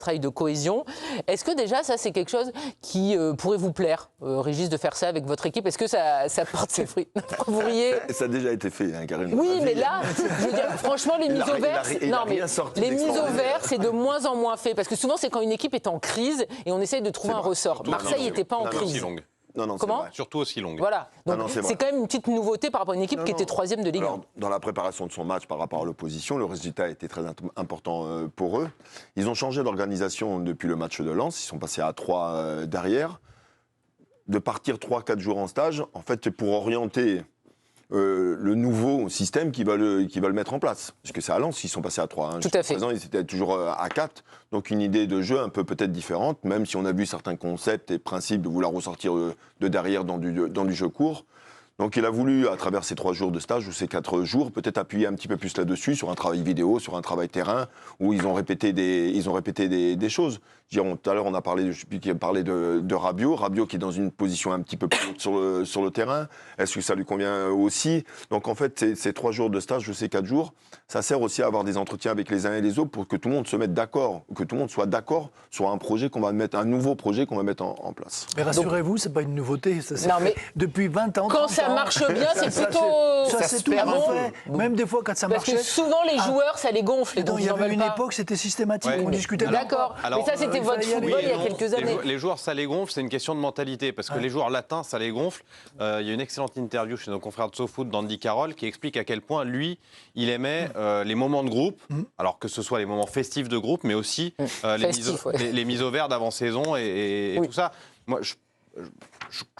travail de cohésion. Est-ce que déjà, ça, c'est quelque chose qui pourrait vous plaire, Régis, de faire ça avec votre équipe? Est-ce que ça porte ses fruits? Vous riez? Ça a déjà été fait, hein, Karine. Oui, mais là, je veux dire, franchement, les mises au vert, les mises au vert, c'est de moins en moins fait. Parce que souvent, c'est quand une équipe est en crise et on essaye de trouver un ressort. Marseille n'était pas en crise. Non, comment? Surtout aussi longue. Voilà. Donc, c'est quand même une petite nouveauté par rapport à une équipe qui était 3e de Ligue 1. Dans la préparation de son match par rapport à l'opposition, le résultat a été très important pour eux. Ils ont changé d'organisation depuis le match de Lens. Ils sont passés à 3 derrière. De partir 3-4 jours en stage, en fait, pour orienter le nouveau système qu'ils veulent mettre en place. Parce que c'est à Lens, ils sont passés à 3. Tout à fait. Présent, ils étaient toujours à 4. Donc une idée de jeu un peu peut-être différente, même si on a vu certains concepts et principes de vouloir ressortir de derrière dans du jeu court. Donc il a voulu, à travers ces 3 jours de stage ou ces 4 jours, peut-être appuyer un petit peu plus là-dessus, sur un travail vidéo, sur un travail terrain, où ils ont répété des choses. Tout à l'heure, on a parlé, je sais plus qui a parlé de Rabiot. Rabiot qui est dans une position un petit peu plus haute sur le terrain. Est-ce que ça lui convient aussi? Donc en fait, ces 3 jours de stage ou ces 4 jours, ça sert aussi à avoir des entretiens avec les uns et les autres pour que tout le monde se mette d'accord, que tout le monde soit d'accord sur un projet un nouveau projet qu'on va mettre en place. Mais rassurez-vous, c'est pas une nouveauté. Ça mais depuis 20 ans. Quand ça marche bien, c'est plutôt... Ça, c'est tout bon. Même des fois, quand ça marchait... Parce que souvent, les joueurs, ça les gonfle. Il y avait une époque, c'était systématique, on discutait... D'accord, mais ça, c'était votre football il y a quelques années. Les joueurs, ça les gonfle, c'est une question de mentalité. Parce que les joueurs latins, ça les gonfle. Il y a une excellente interview chez nos confrères de SoFoot d'Andy Carroll qui explique à quel point, lui, il aimait les moments de groupe, alors que ce soit les moments festifs de groupe, mais aussi les mises au vert d'avant-saison et tout ça. Moi,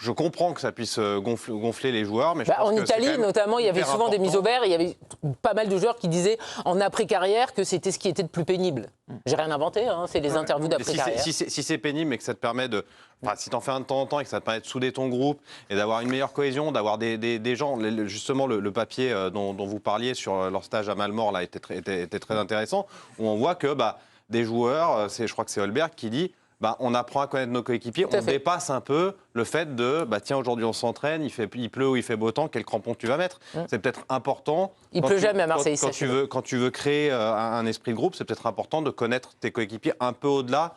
je comprends que ça puisse gonfler les joueurs, mais en Italie, notamment, il y avait souvent des mises au vert. Il y avait pas mal de joueurs qui disaient en après-carrière que c'était ce qui était de plus pénible. J'ai rien inventé, hein, c'est les interviews d'après-carrière. Si c'est pénible, et que ça te permet de... Enfin, si tu en fais un de temps en temps et que ça te permet de souder ton groupe et d'avoir une meilleure cohésion, d'avoir des gens... Justement, le papier dont vous parliez sur leur stage à Malmort là, était très intéressant, où on voit que des joueurs, je crois que c'est Holberg qui dit... on apprend à connaître nos coéquipiers, on dépasse un peu le fait de tiens, aujourd'hui on s'entraîne, il pleut ou il fait beau temps, quel crampon tu vas mettre. C'est peut-être important. Il pleut jamais à Marseille. Quand tu veux créer un esprit de groupe, c'est peut-être important de connaître tes coéquipiers un peu au-delà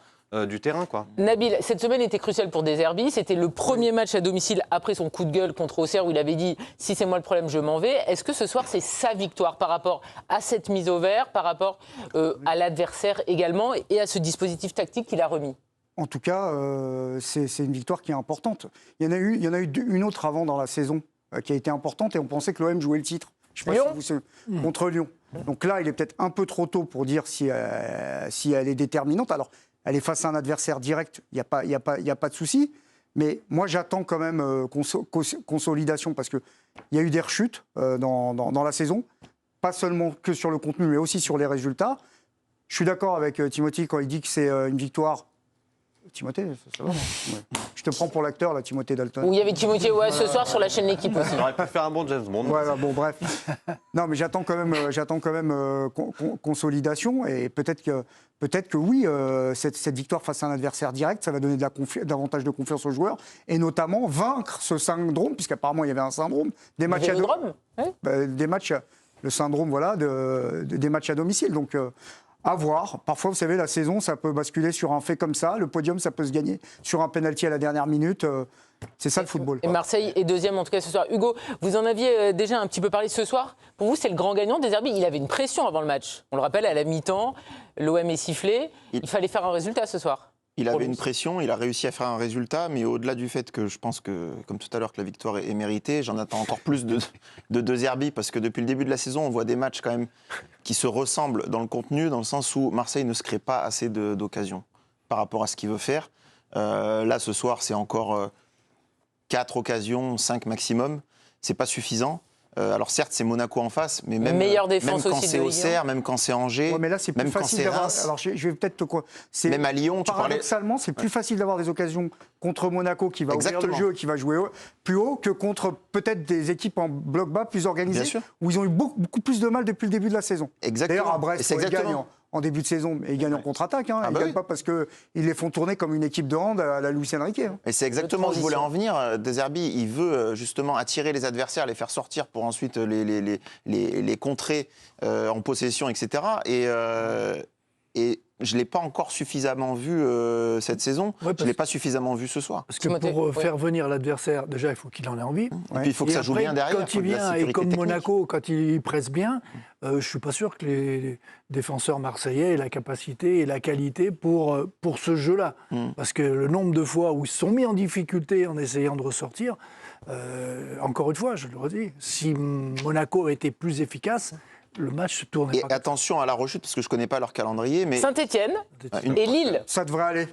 du terrain, quoi. Nabil, cette semaine était cruciale pour De Zerbi. C'était le premier match à domicile après son coup de gueule contre Auxerre où il avait dit « si c'est moi le problème, je m'en vais ». Est-ce que ce soir, c'est sa victoire par rapport à cette mise au vert, par rapport à l'adversaire également et à ce dispositif tactique qu'il a remis? En tout cas, c'est une victoire qui est importante. Il y en a eu une autre avant dans la saison qui a été importante et on pensait que l'OM jouait le titre. Je sais pas si vous contre Lyon. Donc là, il est peut-être un peu trop tôt pour dire si elle est déterminante. Alors, elle est face à un adversaire direct, il n'y a pas de souci. Mais moi, j'attends quand même consolidation parce qu'il y a eu des rechutes dans la saison. Pas seulement que sur le contenu, mais aussi sur les résultats. Je suis d'accord avec Timothée quand il dit que c'est une victoire... Timothée, ça va, je te prends pour l'acteur, là, Timothée Dalton. Oui, il y avait Timothée, ce soir sur la chaîne L'Équipe aussi. On aurait pu faire un bon James Bond. Voilà, bon, bref. Non, mais j'attends quand même consolidation et peut-être que oui, cette victoire face à un adversaire direct, ça va donner davantage de confiance aux joueurs et notamment vaincre ce syndrome, puisqu'apparemment il y avait un syndrome des matchs le syndrome, voilà, des matchs à domicile. Donc à voir. Parfois, vous savez, la saison, ça peut basculer sur un fait comme ça. Le podium, ça peut se gagner sur un pénalty à la dernière minute. C'est ça le football. Et Marseille est deuxième, en tout cas, ce soir. Hugo, vous en aviez déjà un petit peu parlé ce soir. Pour vous, c'est le grand gagnant. De Zerbi, il avait une pression avant le match. On le rappelle, à la mi-temps, l'OM est sifflé. Il fallait faire un résultat ce soir. Il avait une pression, il a réussi à faire un résultat, mais au-delà du fait que je pense que, comme tout à l'heure, que la victoire est méritée, j'en attends encore plus de Zerbi, parce que depuis le début de la saison, on voit des matchs quand même qui se ressemblent dans le contenu, dans le sens où Marseille ne se crée pas assez d'occasions par rapport à ce qu'il veut faire. Là, ce soir, c'est encore 4 occasions, 5 maximum. C'est pas suffisant. Alors certes, c'est Monaco en face, mais même quand c'est Auxerre, même quand c'est Angers, mais là, c'est plus facile d'avoir. Alors je vais peut-être même à Lyon, paradoxalement, c'est plus facile d'avoir des occasions contre Monaco qui va ouvrir le jeu, qui va jouer plus haut, que contre peut-être des équipes en bloc bas plus organisées, où ils ont eu beaucoup plus de mal depuis le début de la saison. Exactement. D'ailleurs, à Brest, ils gagnent en début de saison, et ils gagnent en contre-attaque. Ils ne gagnent pas parce qu'ils les font tourner comme une équipe de hand à la Luis Enrique. Et c'est exactement où je voulais en venir. De Zerbi, il veut justement attirer les adversaires, les faire sortir pour ensuite les contrer en possession, etc. Et Et je ne l'ai pas encore suffisamment vu cette saison. Je ne l'ai pas suffisamment vu ce soir. Parce que pour faire venir l'adversaire, déjà, il faut qu'il en ait envie. Et puis il faut que ça joue bien derrière. Quand il vient, et comme Monaco, quand il presse bien, je ne suis pas sûr que les défenseurs marseillais aient la capacité et la qualité pour ce jeu-là. Parce que le nombre de fois où ils se sont mis en difficulté en essayant de ressortir, encore une fois, je le redis, si Monaco était plus efficace, le match se tournait pas. Et attention à la rechute, parce que je ne connais pas leur calendrier. Mais Saint-Étienne et Lille. Ça devrait aller.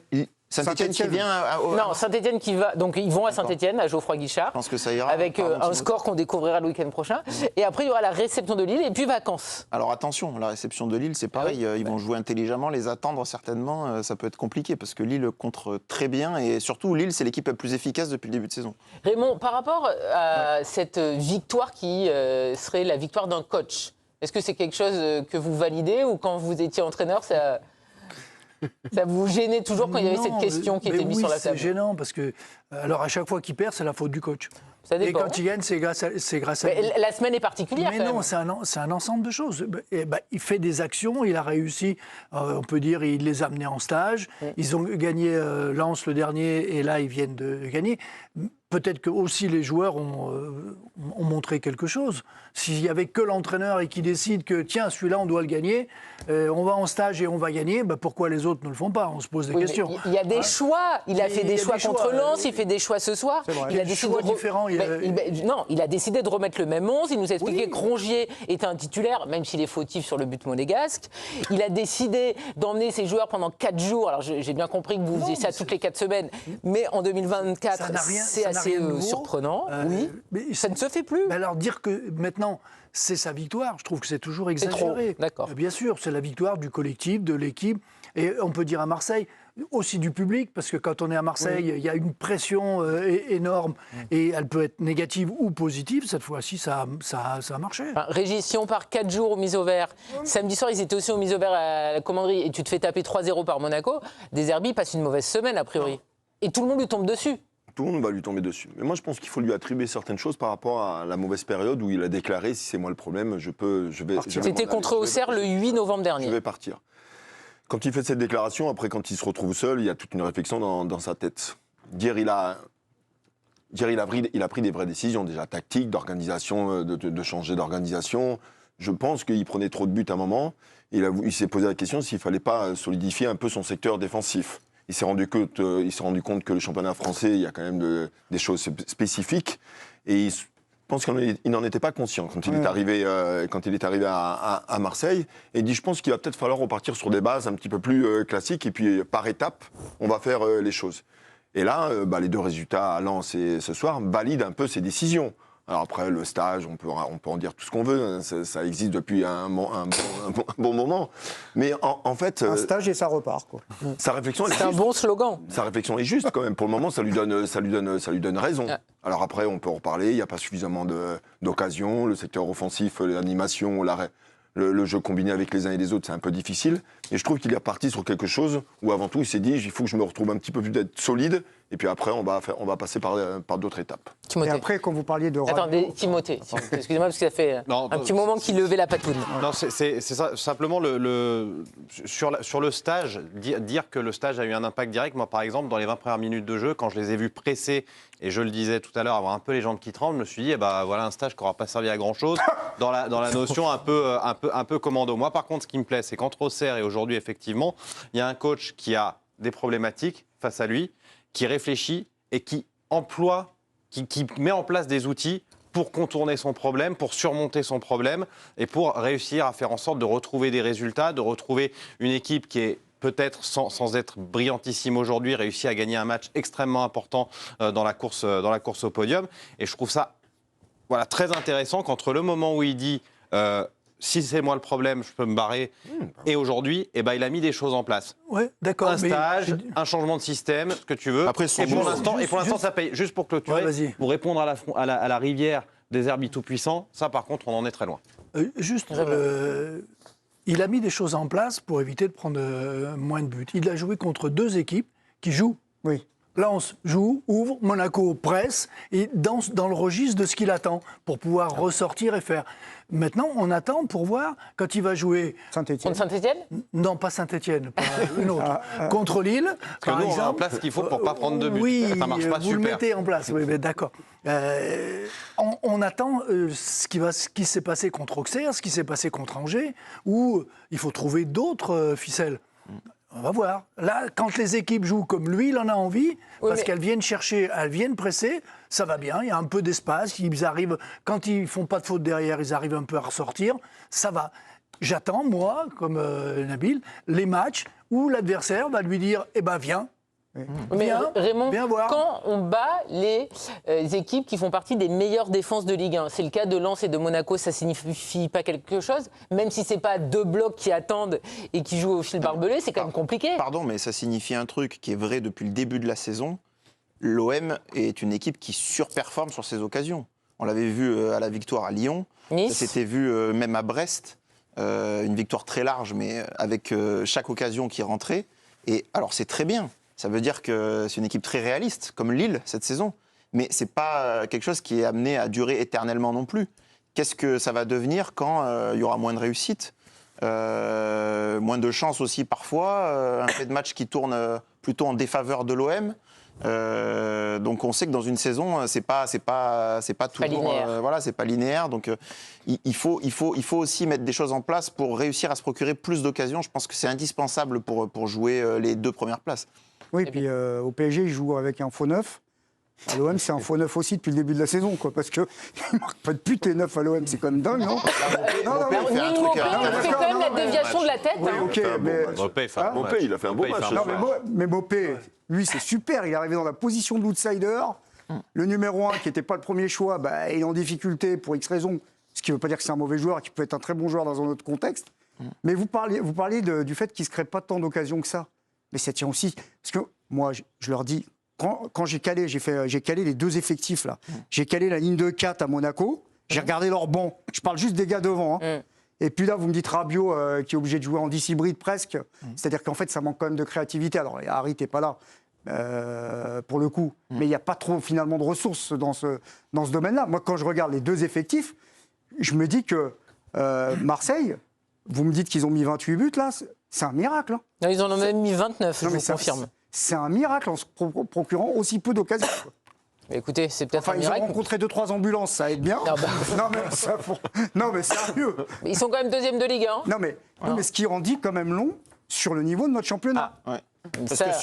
Saint-Étienne qui vient Non, Saint-Étienne qui va. Donc ils vont à Saint-Étienne, à Geoffroy Guichard. Je pense que ça ira. Avec un score qu'on découvrira le week-end prochain. Et après, il y aura la réception de Lille et puis vacances. Alors attention, la réception de Lille, c'est pareil. Ils vont jouer intelligemment, les attendre certainement. Ça peut être compliqué parce que Lille contre très bien. Et surtout, Lille, c'est l'équipe la plus efficace depuis le début de saison. Raymond, par rapport à cette victoire qui serait la victoire d'un coach, est-ce que c'est quelque chose que vous validez ou quand vous étiez entraîneur, ça vous gênait toujours quand il y avait cette question qui était mise sur la table? C'est gênant parce que, alors à chaque fois qu'il perd, c'est la faute du coach. Ça dépend. Et quand il gagne, c'est grâce à lui. La semaine est particulière. Mais non, c'est un ensemble de choses. Il fait des actions, il a réussi, on peut dire, il les a amenés en stage. Ils ont gagné Lens le dernier et là, ils viennent de gagner. Peut-être que aussi les joueurs ont montré quelque chose. S'il n'y avait que l'entraîneur et qui décide que, tiens, celui-là, on doit le gagner, on va en stage et on va gagner, pourquoi les autres ne le font pas? On se pose des questions. Il y a des choix. Il a fait des choix contre Lens, il fait des choix ce soir. Il a des choix différents. Non, il a décidé de remettre le même 11. Il nous a expliqué que Rongier était un titulaire, même s'il est fautif sur le but monégasque. Il a décidé d'emmener ses joueurs pendant 4 jours. Alors, j'ai bien compris que vous faisiez ça toutes les 4 semaines. Mais en 2024, c'est assez surprenant. Oui, mais ça ne se fait plus. Mais alors, dire que maintenant, c'est sa victoire, je trouve que c'est toujours exagéré. D'accord. Bien sûr, c'est la victoire du collectif, de l'équipe. Et on peut dire à Marseille, aussi du public, parce que quand on est à Marseille, il y a une pression énorme et elle peut être négative ou positive. Cette fois-ci, ça a marché. Régis, si on part 4 jours au mise au vert, samedi soir, ils étaient aussi au mise au vert à la commanderie et tu te fais taper 3-0 par Monaco, Deserbi passe une mauvaise semaine, a priori. Et tout le monde lui tombe dessus. Tout le monde va lui tomber dessus. Mais moi, je pense qu'il faut lui attribuer certaines choses par rapport à la mauvaise période où il a déclaré, si c'est moi le problème, je vais C'était contre Auxerre le 8 novembre dernier. Je vais partir. Quand il fait cette déclaration, après, quand il se retrouve seul, il y a toute une réflexion dans sa tête. Dire il a pris des vraies décisions, déjà tactiques, d'organisation, de changer d'organisation. Je pense qu'il prenait trop de buts à un moment. Il s'est posé la question s'il ne fallait pas solidifier un peu son secteur défensif. Il s'est rendu compte que le championnat français, il y a quand même des choses spécifiques. Et je pense qu'il n'en était pas conscient quand il est arrivé à Marseille. Et il dit, je pense qu'il va peut-être falloir repartir sur des bases un petit peu plus classiques. Et puis, par étapes, on va faire les choses. Et là, les 2 résultats à Lens et ce soir valident un peu ses décisions. Alors après, le stage, on peut en dire tout ce qu'on veut, ça existe depuis un bon moment. Mais en fait... Un stage et ça repart, quoi. Sa réflexion, c'est un bon slogan. Sa réflexion est juste, quand même. Pour le moment, ça lui donne raison. Alors après, on peut en reparler, il n'y a pas suffisamment d'occasions, le secteur offensif, l'animation, le jeu combiné avec les uns et les autres, c'est un peu difficile. Et je trouve qu'il est parti sur quelque chose où, avant tout, il s'est dit, il faut que je me retrouve un petit peu plus d'être solide. Et puis après, on va passer par d'autres étapes. Et après, quand vous parliez de... Attendez, Timothée, excusez-moi, parce que ça fait un petit moment qu'il levait la patoune. Non, c'est ça, simplement sur le stage, dire que le stage a eu un impact direct. Moi, par exemple, dans les 20 premières minutes de jeu, quand je les ai vus presser, et je le disais tout à l'heure, avoir un peu les jambes qui tremblent, je me suis dit, voilà un stage qui n'aura pas servi à grand-chose, dans la notion un peu commando. Moi, par contre, ce qui me plaît, c'est qu'entre Auxerre et aujourd'hui, effectivement, il y a un coach qui a des problématiques face à lui, qui réfléchit et qui emploie, qui met en place des outils pour contourner son problème, pour surmonter son problème et pour réussir à faire en sorte de retrouver des résultats, de retrouver une équipe qui est peut-être, sans être brillantissime aujourd'hui, réussi à gagner un match extrêmement important dans la course au podium. Et je trouve ça très intéressant qu'entre le moment où il dit si c'est moi le problème, je peux me barrer. Et aujourd'hui, il a mis des choses en place. Ouais, d'accord. Un stage, un changement de système, ce que tu veux. Après, et pour l'instant, ça paye. Juste pour clôturer, pour répondre à la rivière des Herbis tout-puissants, ça, par contre, on en est très loin. Il a mis des choses en place pour éviter de prendre moins de buts. Il a joué contre 2 équipes qui jouent. Oui. Lens joue, ouvre, Monaco presse, et dans le registre de ce qu'il attend pour pouvoir ressortir et faire. Maintenant, on attend pour voir quand il va jouer. Saint-Etienne. Contre Saint-Etienne? Non, pas Saint-Etienne, une autre. Contre Lille, Parce que nous, on met en place ce qu'il faut pour pas prendre de but. Oui, ça marche pas vous super. le mettez en place, oui, mais d'accord. On attend ce qui s'est passé contre Auxerre, ce qui s'est passé contre Angers, où il faut trouver d'autres ficelles. On va voir. Là, quand les équipes jouent comme lui, il en a envie, parce qu'elles viennent chercher, elles viennent presser, ça va bien, il y a un peu d'espace, ils arrivent, quand ils font pas de faute derrière, ils arrivent un peu à ressortir, ça va. J'attends, moi, comme Nabil, les matchs où l'adversaire va lui dire « Eh ben, viens ». Mais Raymond, viens voir. quand on bat les équipes qui font partie des meilleures défenses de Ligue 1, c'est le cas de Lens et de Monaco, ça signifie pas quelque chose? Même si c'est pas deux blocs qui attendent et qui jouent au fil barbelé, c'est quand même compliqué. Pardon, mais ça signifie un truc qui est vrai depuis le début de la saison. L'OM est une équipe qui surperforme sur ses occasions. On l'avait vu à la victoire à Lyon, Nice. ça s'était vu même à Brest, une victoire très large, mais avec chaque occasion qui rentrait. Et alors c'est très bien. Ça veut dire que c'est une équipe très réaliste, comme Lille cette saison. Mais ce n'est pas quelque chose qui est amené à durer éternellement non plus. Qu'est-ce que ça va devenir quand il y aura moins de réussite, moins de chance aussi parfois, un fait de match qui tourne plutôt en défaveur de l'OM. Donc on sait que dans une saison, c'est pas toujours linéaire. voilà, c'est pas linéaire. Donc il faut aussi mettre des choses en place pour réussir à se procurer plus d'occasions. Je pense que c'est indispensable pour jouer les 2 premières places. Oui, puis au PSG, il joue avec un faux neuf. À l'OM, c'est un faux neuf aussi depuis le début de la saison, quoi, parce qu'ils ne marquent pas de but, les neufs à l'OM, c'est quand même dingue, non? Fait un truc, Mopé, il fait quand même la déviation de la tête. Oui, hein. ok, mais... Mopé, fait un bon Mopé, match. il a fait un bon Mopé, il match. fait un Non, bon mais Mopé, lui, c'est super. Il est arrivé dans la position de l'outsider. Le numéro 1, qui n'était pas le premier choix, il est en difficulté pour X raisons. Ce qui ne veut pas dire que c'est un mauvais joueur, qui peut être un très bon joueur dans un autre contexte. Mais vous parliez du fait qu'il ne se crée pas tant d'occasions que ça. Mais ça tient aussi. Parce que moi, je leur dis, quand j'ai calé les 2 effectifs, là. J'ai calé la ligne de 4 à Monaco. J'ai regardé leur banc. Je parle juste des gars devant. Hein. Et puis là, vous me dites Rabiot, qui est obligé de jouer en 10 hybride presque. C'est-à-dire qu'en fait, ça manque quand même de créativité. Alors, Harry, t'es pas là, pour le coup. Mais il n'y a pas trop, finalement, de ressources dans ce domaine-là. Moi, quand je regarde les 2 effectifs, je me dis que Marseille, vous me dites qu'ils ont mis 28 buts, là, c'est un miracle. Hein. Non, ils en ont même mis 29, Non, je mais vous confirme. C'est un miracle en se procurant aussi peu d'occasions. Écoutez, c'est peut-être Enfin, un ils ont miracle. rencontré 2-3 ambulances, ça aide bien. Ah bah. Non, mais sérieux. Mais ils sont quand même 2e de Ligue 1. Non, mais ce qui en dit quand même long sur le niveau de notre championnat. Ouais. Ça,